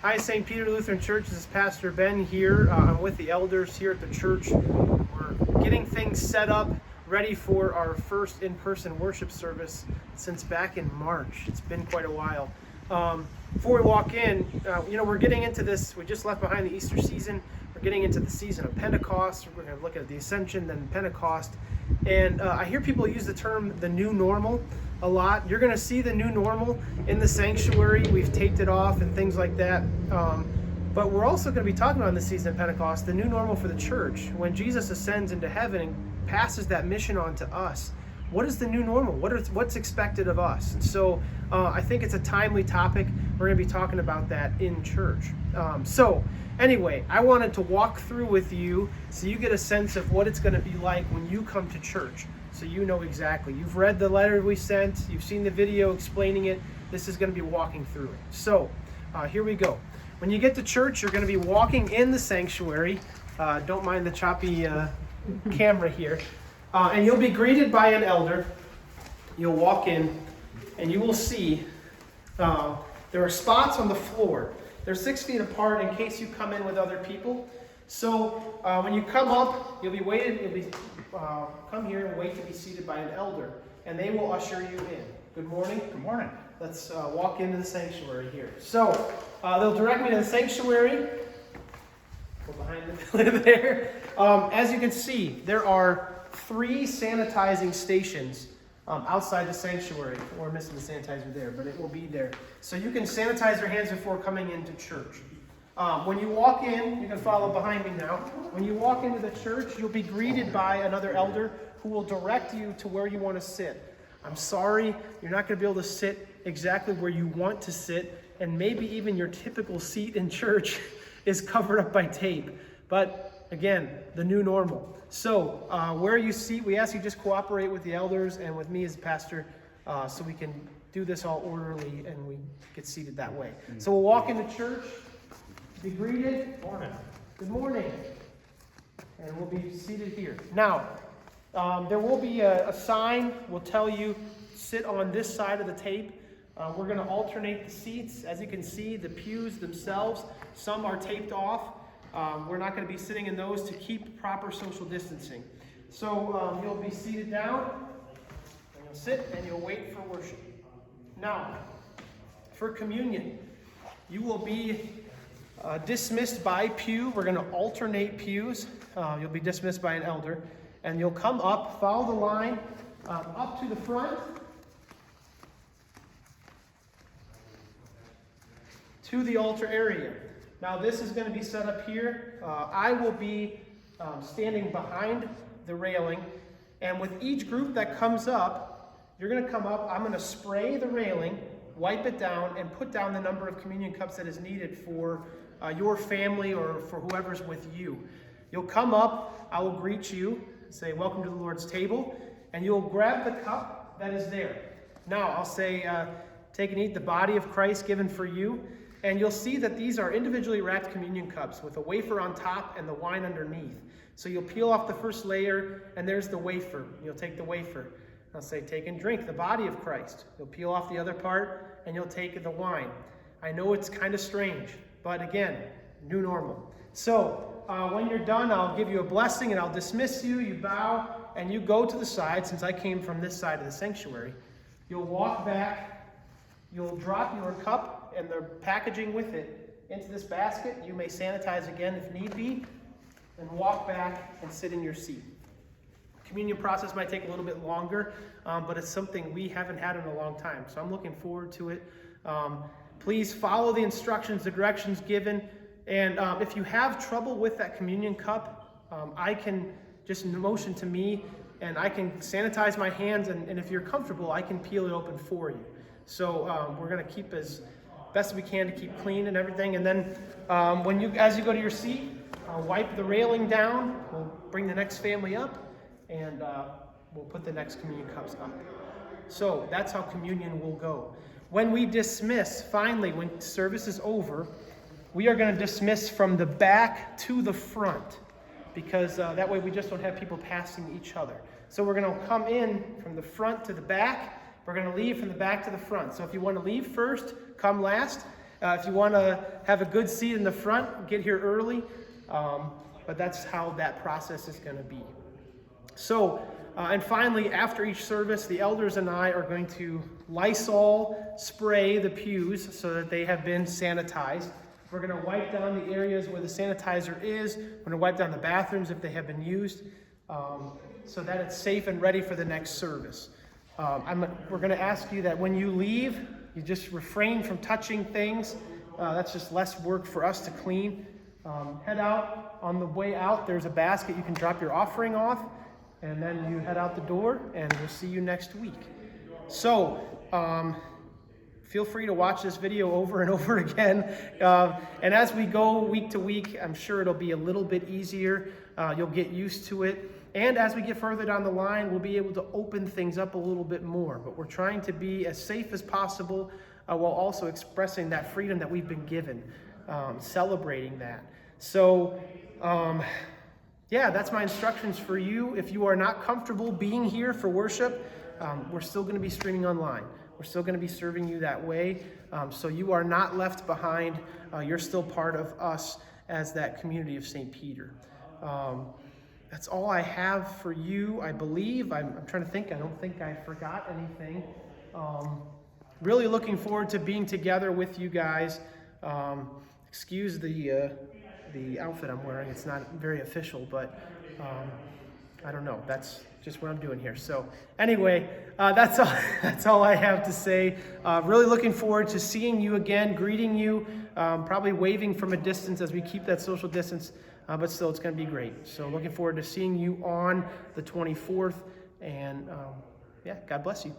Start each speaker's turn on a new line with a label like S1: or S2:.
S1: Hi, St. Peter Lutheran Church. This is Pastor Ben here. I'm with the elders here at the church. We're getting things set up, ready for our first in-person worship service since back in March. It's been quite a while. Before we walk in, we're getting into this. We just left behind the Easter season. We're getting into the season of Pentecost. We're going to look at the Ascension, then Pentecost. And I hear people use the term the new normal a lot. You're going to see the new normal in the sanctuary. We've taped it off and things like that. But we're also going to be talking about in this season of Pentecost, the new normal for the church. When Jesus ascends into heaven and passes that mission on to us, what is the new normal? What's expected of us? And so I think it's a timely topic. We're going to be talking about that in church. Anyway, I wanted to walk through with you so you get a sense of what it's going to be like when you come to church. So you know exactly. You've read the letter we sent. You've seen the video explaining it. This is going to be walking through it. So here we go. When you get to church, you're going to be walking in the sanctuary. Don't mind the choppy camera here. And you'll be greeted by an elder. You'll walk in and you will see there are spots on the floor. They're 6 feet apart in case you come in with other people. So when you come up, you'll be come here and wait to be seated by an elder, and they will usher you in. Good morning.
S2: Good morning.
S1: Let's walk into the sanctuary here. So they'll direct me to the sanctuary. Go behind the pillar there. As you can see, there are 3 sanitizing stations outside the sanctuary. We're missing the sanitizer there, but it will be there. So you can sanitize your hands before coming into church. When you walk in, you can follow behind me now. When you walk into the church, you'll be greeted by another elder who will direct you to where you want to sit. I'm sorry, you're not going to be able to sit exactly where you want to sit, and maybe even your typical seat in church is covered up by tape. But again, the new normal. So where you sit, we ask you just cooperate with the elders and with me as pastor so we can do this all orderly and we get seated that way. So we'll walk into church. Be greeted.
S2: Good morning.
S1: Good morning. And we'll be seated here. Now, there will be a sign. We'll tell you, sit on this side of the tape. We're going to alternate the seats. As you can see, the pews themselves, some are taped off. We're not going to be sitting in those to keep proper social distancing. So you'll be seated down, and you'll sit, and you'll wait for worship. Now, for communion, you will be dismissed by pew. We're going to alternate pews. You'll be dismissed by an elder. And you'll come up, follow the line, up to the front. To the altar area. Now this is going to be set up here. I will be standing behind the railing. And with each group that comes up, you're going to come up. I'm going to spray the railing, wipe it down, and put down the number of communion cups that is needed for your family or for whoever's with you. You'll come up, I will greet you, say, welcome to the Lord's table, and you'll grab the cup that is there. Now, I'll say, take and eat the body of Christ given for you, and you'll see that these are individually wrapped communion cups with a wafer on top and the wine underneath. So you'll peel off the first layer, and there's the wafer. You'll take the wafer. I'll say, take and drink the body of Christ. You'll peel off the other part, and you'll take the wine. I know it's kind of strange, but again, new normal. So when you're done, I'll give you a blessing, and I'll dismiss you. You bow, and you go to the side, since I came from this side of the sanctuary. You'll walk back. You'll drop your cup and the packaging with it into this basket. You may sanitize again if need be, and walk back and sit in your seat. Communion process might take a little bit longer, but it's something we haven't had in a long time, so I'm looking forward to it. Please follow the instructions, the directions given, and if you have trouble with that communion cup, I can just motion to me, and I can sanitize my hands, and if you're comfortable, I can peel it open for you. So we're going to keep as best we can to keep clean and everything, and then as you go to your seat, wipe the railing down. We'll bring the next family up, and we'll put the next communion cups up. So that's how communion will go. When we dismiss, finally, when service is over, we are going to dismiss from the back to the front, because that way we just don't have people passing each other. So we're going to come in from the front to the back. We're going to leave from the back to the front. So if you want to leave first, come last. If you want to have a good seat in the front, get here early. But that's how that process is going to be. So, and finally, after each service, the elders and I are going to Lysol spray the pews so that they have been sanitized. We're going to wipe down the areas where the sanitizer is. We're going to wipe down the bathrooms if they have been used, so that it's safe and ready for the next service. We're going to ask you that when you leave, you just refrain from touching things. That's just less work for us to clean. Head out. On the way out, there's a basket you can drop your offering off, and then you head out the door, and we'll see you next week. So, feel free to watch this video over and over again. And as we go week to week, I'm sure it'll be a little bit easier. You'll get used to it. And as we get further down the line, we'll be able to open things up a little bit more. But we're trying to be as safe as possible while also expressing that freedom that we've been given, celebrating that. So, yeah, that's my instructions for you. If you are not comfortable being here for worship, we're still going to be streaming online. We're still going to be serving you that way. So you are not left behind. You're still part of us as that community of St. Peter. That's all I have for you, I believe. I'm trying to think. I don't think I forgot anything. Really looking forward to being together with you guys. Excuse the outfit I'm wearing. It's not very official, but I don't know. That's just what I'm doing here. So anyway, that's all I have to say. Really looking forward to seeing you again, greeting you, probably waving from a distance as we keep that social distance, but still it's going to be great. So looking forward to seeing you on the 24th, and yeah, God bless you.